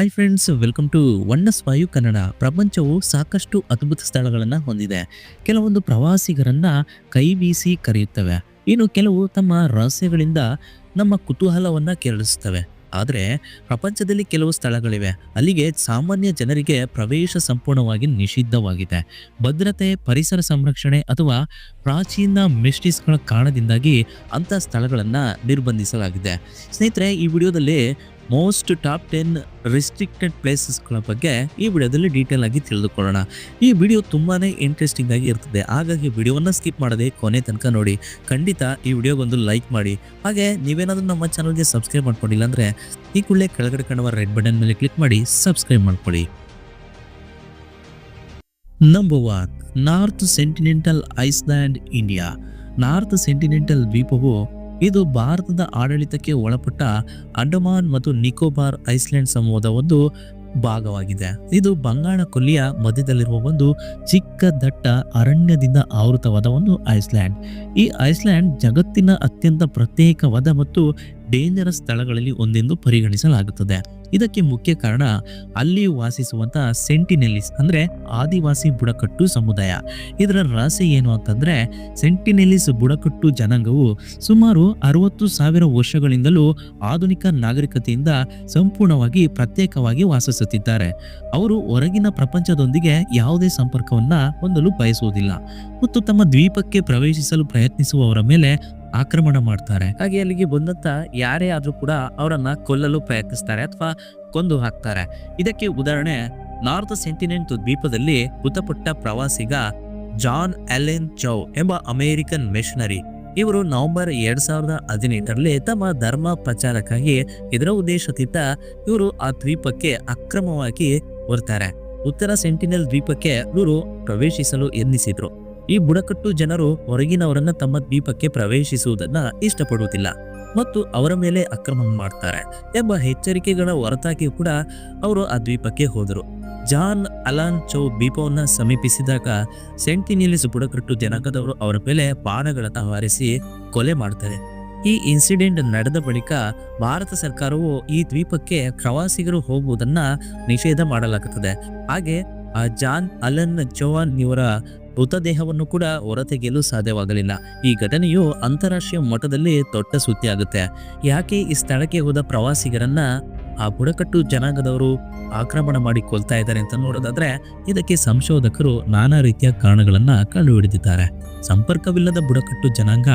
Hi friends, welcome to wonders Vayu Kannada. ಪ್ರಪಂಚವು ಸಾಕಷ್ಟು ಅದ್ಭುತ ಸ್ಥಳಗಳನ್ನು ಹೊಂದಿದೆ. ಕೆಲವೊಂದು ಪ್ರವಾಸಿಗರನ್ನ ಕೈ ಬೀಸಿ ಕರೆಯುತ್ತವೆ, ಇನ್ನು ಕೆಲವು ತಮ್ಮ ರಹಸ್ಯಗಳಿಂದ ನಮ್ಮ ಕುತೂಹಲವನ್ನ ಕೆರಳಿಸುತ್ತವೆ. ಆದರೆ ಪ್ರಪಂಚದಲ್ಲಿ ಕೆಲವು ಸ್ಥಳಗಳಿವೆ, ಅಲ್ಲಿಗೆ ಸಾಮಾನ್ಯ ಜನರಿಗೆ ಪ್ರವೇಶ ಸಂಪೂರ್ಣವಾಗಿ ನಿಷಿದ್ಧವಾಗಿದೆ. ಭದ್ರತೆ, ಪರಿಸರ ಸಂರಕ್ಷಣೆ ಅಥವಾ ಪ್ರಾಚೀನ ಮಿಸ್ಟೀಸ್ಗಳ ಕಾರಣದಿಂದಾಗಿ ಅಂಥ ಸ್ಥಳಗಳನ್ನು ನಿರ್ಬಂಧಿಸಲಾಗಿದೆ. ಸ್ನೇಹಿತರೆ, ಈ ವಿಡಿಯೋದಲ್ಲಿ ಮೋಸ್ಟ್ ಟಾಪ್ 10 ರಿಸ್ಟ್ರಿಕ್ಟೆಡ್ ಪ್ಲೇಸಸ್ಗಳ ಬಗ್ಗೆ ಈ ವಿಡಿಯೋದಲ್ಲಿ ಡೀಟೇಲ್ ಆಗಿ ತಿಳಿದುಕೊಳ್ಳೋಣ. ಈ ವಿಡಿಯೋ ತುಂಬಾನೇ ಇಂಟ್ರೆಸ್ಟಿಂಗ್ ಆಗಿ ಇರ್ತದೆ, ಹಾಗಾಗಿ ವಿಡಿಯೋವನ್ನು ಸ್ಕಿಪ್ ಮಾಡದೆ ಕೊನೆ ತನಕ ನೋಡಿ. ಖಂಡಿತ ಈ ವಿಡಿಯೋಗೊಂದು ಲೈಕ್ ಮಾಡಿ. ಹಾಗೆ ನೀವೇನಾದ್ರೂ ನಮ್ಮ ಚಾನಲ್ಗೆ ಸಬ್ಸ್ಕ್ರೈಬ್ ಮಾಡ್ಕೊಂಡಿಲ್ಲ ಅಂದರೆ ಈ ಕೂಡಲೇ ಕೆಳಗಡೆ ಕಾಣುವ ರೆಡ್ ಬಟನ್ ಮೇಲೆ ಕ್ಲಿಕ್ ಮಾಡಿ ಸಬ್ಸ್ಕ್ರೈಬ್ ಮಾಡ್ಕೊಳ್ಳಿ. Number 1, North Sentinel Island, India. North Sentinel ದ್ವೀಪವು ಇದು ಭಾರತದ ಆಡಳಿತಕ್ಕೆ ಒಳಪಟ್ಟ ಅಂಡಮಾನ್ ಮತ್ತು ನಿಕೋಬಾರ್ ಐಸ್ಲ್ಯಾಂಡ್ ಸಮೂಹದ ಒಂದು ಭಾಗವಾಗಿದೆ. ಇದು ಬಂಗಾಳ ಕೊಲ್ಲಿಯ ಮಧ್ಯದಲ್ಲಿರುವ ಒಂದು ಚಿಕ್ಕ ದಟ್ಟ ಅರಣ್ಯದಿಂದ ಆವೃತವಾದ ಒಂದು ಐಸ್ಲ್ಯಾಂಡ್. ಈ ಐಸ್ಲ್ಯಾಂಡ್ ಜಗತ್ತಿನ ಅತ್ಯಂತ ಪ್ರತ್ಯೇಕವಾದ ಮತ್ತು ಡೇಂಜರಸ್ ಸ್ಥಳಗಳಲ್ಲಿ ಒಂದೆಂದು ಪರಿಗಣಿಸಲಾಗುತ್ತದೆ. ಇದಕ್ಕೆ ಮುಖ್ಯ ಕಾರಣ ಅಲ್ಲಿ ವಾಸಿಸುವಂತಹ ಸೆಂಟಿನೆಲಿಸ್ ಅಂದ್ರೆ ಆದಿವಾಸಿ ಬುಡಕಟ್ಟು ಸಮುದಾಯ. ಇದರ ರಹಸ್ಯ ಏನು ಅಂತಂದ್ರೆ, ಸೆಂಟಿನೆಲಿಸ್ ಬುಡಕಟ್ಟು ಜನಾಂಗವು ಸುಮಾರು 60,000 ವರ್ಷಗಳಿಂದಲೂ ಆಧುನಿಕ ನಾಗರಿಕತೆಯಿಂದ ಸಂಪೂರ್ಣವಾಗಿ ಪ್ರತ್ಯೇಕವಾಗಿ ವಾಸಿಸುತ್ತಿದ್ದಾರೆ. ಅವರು ಹೊರಗಿನ ಪ್ರಪಂಚದೊಂದಿಗೆ ಯಾವುದೇ ಸಂಪರ್ಕವನ್ನ ಹೊಂದಲು ಬಯಸುವುದಿಲ್ಲ ಮತ್ತು ತಮ್ಮ ದ್ವೀಪಕ್ಕೆ ಪ್ರವೇಶಿಸಲು ಪ್ರಯತ್ನಿಸುವವರ ಮೇಲೆ ಆಕ್ರಮಣ ಮಾಡ್ತಾರೆ. ಹಾಗೆ ಅಲ್ಲಿಗೆ ಬಂದಂತ ಯಾರೇ ಆದ್ರೂ ಕೂಡ ಅವರನ್ನ ಕೊಲ್ಲಲು ಪ್ರಯತ್ನಿಸ್ತಾರೆ ಅಥವಾ ಕೊಂದು ಹಾಕ್ತಾರೆ. ಇದಕ್ಕೆ ಉದಾಹರಣೆ, ನಾರ್ತ್ ಸೆಂಟಿನೆಂಟ್ ದ್ವೀಪದಲ್ಲಿ ಮೃತಪಟ್ಟ ಪ್ರವಾಸಿಗ ಜಾನ್ ಅಲೆನ್ ಚೌ ಎಂಬ ಅಮೆರಿಕನ್ ಮಿಷನರಿ. ಇವರು ನವೆಂಬರ್ 2018ರಲ್ಲಿ ತಮ್ಮ ಧರ್ಮ ಪ್ರಚಾರಕ್ಕಾಗಿ ಇದರ ಉದ್ದೇಶದಿಂದ ಇವರು ಆ ದ್ವೀಪಕ್ಕೆ ಅಕ್ರಮವಾಗಿ ಬರ್ತಾರೆ. ಉತ್ತರ ಸೆಂಟಿನೆಲ್ ದ್ವೀಪಕ್ಕೆ ಇವರು ಪ್ರವೇಶಿಸಲು ಯತ್ನಿಸಿದ್ರು. ಈ ಬುಡಕಟ್ಟು ಜನರು ಹೊರಗಿನವರನ್ನ ತಮ್ಮ ದ್ವೀಪಕ್ಕೆ ಪ್ರವೇಶಿಸುವುದನ್ನ ಇಷ್ಟಪಡುವುದಿಲ್ಲ ಮತ್ತು ಅವರ ಮೇಲೆ ಆಕ್ರಮಣ ಮಾಡ್ತಾರೆ ಎಂಬ ಎಚ್ಚರಿಕೆಗಳ ಹೊರತಾಗಿಯೂ ಕೂಡ ಅವರು ಆ ದ್ವೀಪಕ್ಕೆ ಹೋದರು. ಜಾನ್ ಅಲಾನ್ ಚೌ ದ್ವೀಪವನ್ನ ಸಮೀಪಿಸಿದಾಗ ಸೆಂಟಿನೆಲಿಸ್ ಬುಡಕಟ್ಟು ಜನಾಂಗದವರು ಅವರ ಮೇಲೆ ಬಾಣಗಳನ್ನು ಹಾರಿಸಿ ಕೊಲೆ ಮಾಡ್ತಾರೆ. ಈ ಇನ್ಸಿಡೆಂಟ್ ನಡೆದ ಬಳಿಕ ಭಾರತ ಸರ್ಕಾರವು ಈ ದ್ವೀಪಕ್ಕೆ ಪ್ರವಾಸಿಗರು ಹೋಗುವುದನ್ನ ನಿಷೇಧ ಮಾಡಲಾಗುತ್ತದೆ. ಹಾಗೆ ಆ ಜಾನ್ ಅಲನ್ ಚೌಹಾನ್ ಇವರ ಮೃತದೇಹವನ್ನು ಕೂಡ ಹೊರತೆಗೆಯಲು ಸಾಧ್ಯವಾಗಲಿಲ್ಲ. ಈ ಘಟನೆಯು ಅಂತಾರಾಷ್ಟ್ರೀಯ ಮಟ್ಟದಲ್ಲಿ ದೊಡ್ಡ ಸುದ್ದಿ ಆಗುತ್ತೆ. ಯಾಕೆ ಈ ಸ್ಥಳಕ್ಕೆ ಹೋದ ಪ್ರವಾಸಿಗರನ್ನ ಆ ಬುಡಕಟ್ಟು ಜನಾಂಗದವರು ಆಕ್ರಮಣ ಮಾಡಿ ಕೊಲ್ತಾ ಇದ್ದಾರೆ ಅಂತ ನೋಡೋದಾದ್ರೆ, ಇದಕ್ಕೆ ಸಂಶೋಧಕರು ನಾನಾ ರೀತಿಯ ಕಾರಣಗಳನ್ನ ಕಂಡುಹಿಡಿದಿದ್ದಾರೆ. ಸಂಪರ್ಕವಿಲ್ಲದ ಬುಡಕಟ್ಟು ಜನಾಂಗ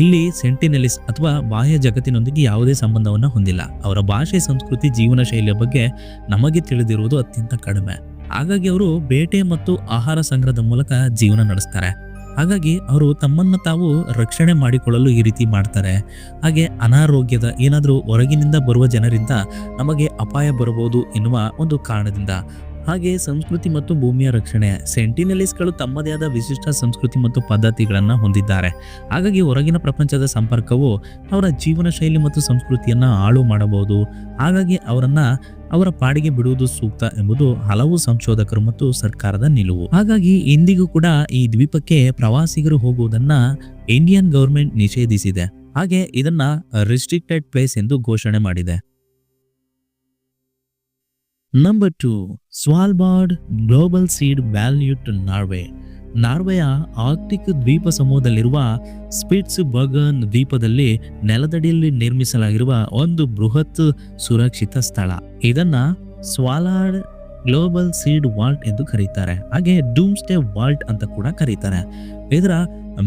ಇಲ್ಲಿ ಸೆಂಟಿನೆಲಿಸ್ ಅಥವಾ ಬಾಹ್ಯ ಜಗತ್ತಿನೊಂದಿಗೆ ಯಾವುದೇ ಸಂಬಂಧವನ್ನ ಹೊಂದಿಲ್ಲ. ಅವರ ಭಾಷೆ, ಸಂಸ್ಕೃತಿ, ಜೀವನ ಶೈಲಿಯ ಬಗ್ಗೆ ನಮಗೆ ತಿಳಿದಿರುವುದು ಅತ್ಯಂತ ಕಡಿಮೆ. ಹಾಗಾಗಿ ಅವರು ಬೇಟೆ ಮತ್ತು ಆಹಾರ ಸಂಗ್ರಹದ ಮೂಲಕ ಜೀವನ ನಡೆಸ್ತಾರೆ. ಹಾಗಾಗಿ ಅವರು ತಮ್ಮನ್ನು ತಾವು ರಕ್ಷಣೆ ಮಾಡಿಕೊಳ್ಳಲು ಈ ರೀತಿ ಮಾಡ್ತಾರೆ. ಹಾಗೆ ಅನಾರೋಗ್ಯದ ಏನಾದರೂ ಹೊರಗಿನಿಂದ ಬರುವ ಜನರಿಂದ ನಮಗೆ ಅಪಾಯ ಬರಬಹುದು ಎನ್ನುವ ಒಂದು ಕಾರಣದಿಂದ. ಹಾಗೆ ಸಂಸ್ಕೃತಿ ಮತ್ತು ಭೂಮಿಯ ರಕ್ಷಣೆ. ಸೆಂಟಿನೆಲಿಸ್ಗಳು ತಮ್ಮದೇ ಆದ ವಿಶಿಷ್ಟ ಸಂಸ್ಕೃತಿ ಮತ್ತು ಪದ್ಧತಿಗಳನ್ನು ಹೊಂದಿದ್ದಾರೆ. ಹಾಗಾಗಿ ಹೊರಗಿನ ಪ್ರಪಂಚದ ಸಂಪರ್ಕವು ಅವರ ಜೀವನ ಶೈಲಿ ಮತ್ತು ಸಂಸ್ಕೃತಿಯನ್ನ ಹಾಳು ಮಾಡಬಹುದು. ಹಾಗಾಗಿ ಅವರನ್ನ ಅವರ ಪಾಡಿಗೆ ಬಿಡುವುದು ಸೂಕ್ತ ಎಂಬುದು ಹಲವು ಸಂಶೋಧಕರು ಮತ್ತು ಸರ್ಕಾರದ ನಿಲುವು. ಹಾಗಾಗಿ ಇಂದಿಗೂ ಕೂಡ ಈ ದ್ವೀಪಕ್ಕೆ ಪ್ರವಾಸಿಗರು ಹೋಗುವುದನ್ನ ಇಂಡಿಯನ್ ಗವರ್ಮೆಂಟ್ ನಿಷೇಧಿಸಿದೆ. ಹಾಗೆ ಇದನ್ನ ರಿಸ್ಟ್ರಿಕ್ಟೆಡ್ ಪ್ಲೇಸ್ ಎಂದು ಘೋಷಣೆ ಮಾಡಿದೆ. Number 2, Svalbard global seed vault, Norway. ನಾರ್ವೆಯ ಆರ್ಕ್ಟಿಕ್ ದ್ವೀಪ ಸಮೂಹದಲ್ಲಿರುವ ಸ್ಪಿಟ್ಸ್ ಬರ್ಗನ್ ದ್ವೀಪದಲ್ಲಿ ನೆಲದಡಿಯಲ್ಲಿ ನಿರ್ಮಿಸಲಾಗಿರುವ ಒಂದು ಬೃಹತ್ ಸುರಕ್ಷಿತ ಸ್ಥಳ. ಇದನ್ನ ಸ್ವಾಲ್ಬಾರ್ಡ್ ಗ್ಲೋಬಲ್ ಸೀಡ್ ವಾಲ್ಟ್ ಎಂದು ಕರೀತಾರೆ. ಹಾಗೆ ಡೂಮ್ಸ್ಡೇ ವಾಲ್ಟ್ ಅಂತ ಕೂಡ ಕರೀತಾರೆ. ಇದರ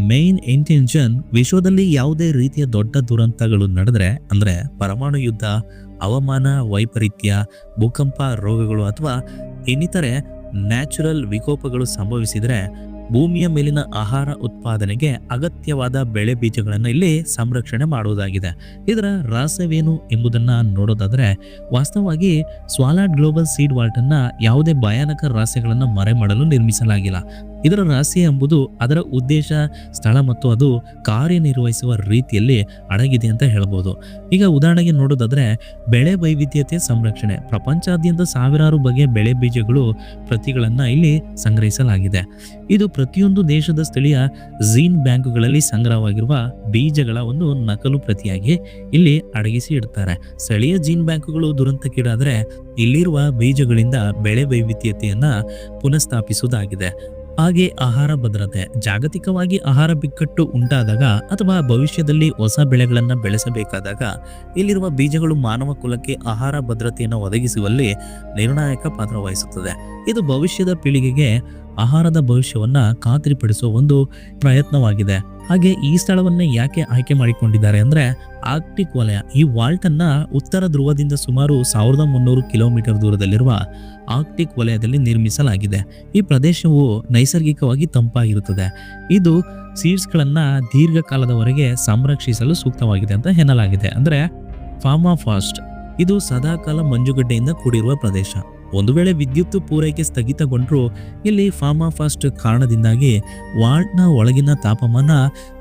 ಮೇನ್ ಇಂಟೆನ್ಷನ್, ವಿಶ್ವದಲ್ಲಿ ಯಾವುದೇ ರೀತಿಯ ದೊಡ್ಡ ದುರಂತಗಳು ನಡೆದ್ರೆ, ಅಂದ್ರೆ ಪರಮಾಣು ಯುದ್ಧ, ಹವಾಮಾನ ವೈಪರೀತ್ಯ, ಭೂಕಂಪ, ರೋಗಗಳು ಅಥವಾ ಇನ್ನಿತರೆ ನ್ಯಾಚುರಲ್ ವಿಕೋಪಗಳು ಸಂಭವಿಸಿದರೆ ಭೂಮಿಯ ಮೇಲಿನ ಆಹಾರ ಉತ್ಪಾದನೆಗೆ ಅಗತ್ಯವಾದ ಬೆಳೆ ಬೀಜಗಳನ್ನು ಇಲ್ಲಿ ಸಂರಕ್ಷಣೆ ಮಾಡುವುದಾಗಿದೆ. ಇದರ ರಹಸ್ಯವೇನು ಎಂಬುದನ್ನ ನೋಡೋದಾದ್ರೆ, ವಾಸ್ತವವಾಗಿ ಸ್ವಾಲ್ಬಾರ್ಡ್ ಗ್ಲೋಬಲ್ ಸೀಡ್ ವಾಲ್ಟ್ ಅನ್ನ ಯಾವುದೇ ಭಯಾನಕ ರಹಸ್ಯಗಳನ್ನು ಮರೆ ಮಾಡಲು ನಿರ್ಮಿಸಲಾಗಿಲ್ಲ. ಇದರ ರಹಸ್ಯ ಎಂಬುದು ಅದರ ಉದ್ದೇಶ, ಸ್ಥಳ ಮತ್ತು ಅದು ಕಾರ್ಯನಿರ್ವಹಿಸುವ ರೀತಿಯಲ್ಲಿ ಅಡಗಿದೆ ಅಂತ ಹೇಳ್ಬೋದು. ಈಗ ಉದಾಹರಣೆಗೆ ನೋಡೋದಾದ್ರೆ ಬೆಳೆ ವೈವಿಧ್ಯತೆ ಸಂರಕ್ಷಣೆ. ಪ್ರಪಂಚಾದ್ಯಂತ ಸಾವಿರಾರು ಬಗೆಯ ಬೆಳೆ ಬೀಜಗಳು ಪ್ರತಿಗಳನ್ನ ಇಲ್ಲಿ ಸಂಗ್ರಹಿಸಲಾಗಿದೆ. ಇದು ಪ್ರತಿಯೊಂದು ದೇಶದ ಸ್ಥಳೀಯ ಜೀನ್ ಬ್ಯಾಂಕುಗಳಲ್ಲಿ ಸಂಗ್ರಹವಾಗಿರುವ ಬೀಜಗಳ ಒಂದು ನಕಲು ಪ್ರತಿಯಾಗಿ ಇಲ್ಲಿ ಅಡಗಿಸಿ ಇಡ್ತಾರೆ. ಸ್ಥಳೀಯ ಜೀನ್ ಬ್ಯಾಂಕುಗಳು ದುರಂತಕ್ಕೀಡಾದರೆ ಇಲ್ಲಿರುವ ಬೀಜಗಳಿಂದ ಬೆಳೆ ವೈವಿಧ್ಯತೆಯನ್ನ ಪುನಃಸ್ಥಾಪಿಸುವುದಾಗಿದೆ. ಹಾಗೆ ಆಹಾರ ಭದ್ರತೆ. ಜಾಗತಿಕವಾಗಿ ಆಹಾರ ಬಿಕ್ಕಟ್ಟು ಉಂಟಾದಾಗ ಅಥವಾ ಭವಿಷ್ಯದಲ್ಲಿ ಹೊಸ ಬೆಳೆಗಳನ್ನು ಬೆಳೆಸಬೇಕಾದಾಗ ಇಲ್ಲಿರುವ ಬೀಜಗಳು ಮಾನವ ಕುಲಕ್ಕೆ ಆಹಾರ ಭದ್ರತೆಯನ್ನು ಒದಗಿಸುವಲ್ಲಿ ನಿರ್ಣಾಯಕ ಪಾತ್ರ ವಹಿಸುತ್ತದೆ. ಇದು ಭವಿಷ್ಯದ ಪೀಳಿಗೆಗೆ ಆಹಾರದ ಭವಿಷ್ಯವನ್ನ ಖಾತ್ರಿಪಡಿಸುವ ಒಂದು ಪ್ರಯತ್ನವಾಗಿದೆ. ಹಾಗೆ ಈ ಸ್ಥಳವನ್ನ ಯಾಕೆ ಆಯ್ಕೆ ಮಾಡಿಕೊಂಡಿದ್ದಾರೆ ಅಂದ್ರೆ ಆರ್ಕ್ಟಿಕ್ ವಲಯ. ಈ ವಾಲ್ಟ್ ಅನ್ನ ಉತ್ತರ ಧ್ರುವದಿಂದ ಸುಮಾರು 1300 ಕಿಲೋಮೀಟರ್ ದೂರದಲ್ಲಿರುವ ಆರ್ಕ್ಟಿಕ್ ವಲಯದಲ್ಲಿ ನಿರ್ಮಿಸಲಾಗಿದೆ. ಈ ಪ್ರದೇಶವು ನೈಸರ್ಗಿಕವಾಗಿ ತಂಪಾಗಿರುತ್ತದೆ. ಇದು ಸೀಡ್ಸ್ಗಳನ್ನ ದೀರ್ಘಕಾಲದವರೆಗೆ ಸಂರಕ್ಷಿಸಲು ಸೂಕ್ತವಾಗಿದೆ ಅಂತ ಎನ್ನಲಾಗಿದೆ. ಅಂದ್ರೆ ಫಾರ್ಮಾಫಾಸ್ಟ್ ಇದು ಸದಾಕಾಲ ಮಂಜುಗಡ್ಡೆಯಿಂದ ಕೂಡಿರುವ ಪ್ರದೇಶ. ಒಂದು ವೇಳೆ ವಿದ್ಯುತ್ ಪೂರೈಕೆ ಸ್ಥಗಿತಗೊಂಡ್ರೂ ಇಲ್ಲಿ ಫಾರ್ಮಾಫಾಸ್ಟ್ ಕಾರಣದಿಂದಾಗಿ ವಾಲ್ಟ್ನ ಒಳಗಿನ ತಾಪಮಾನ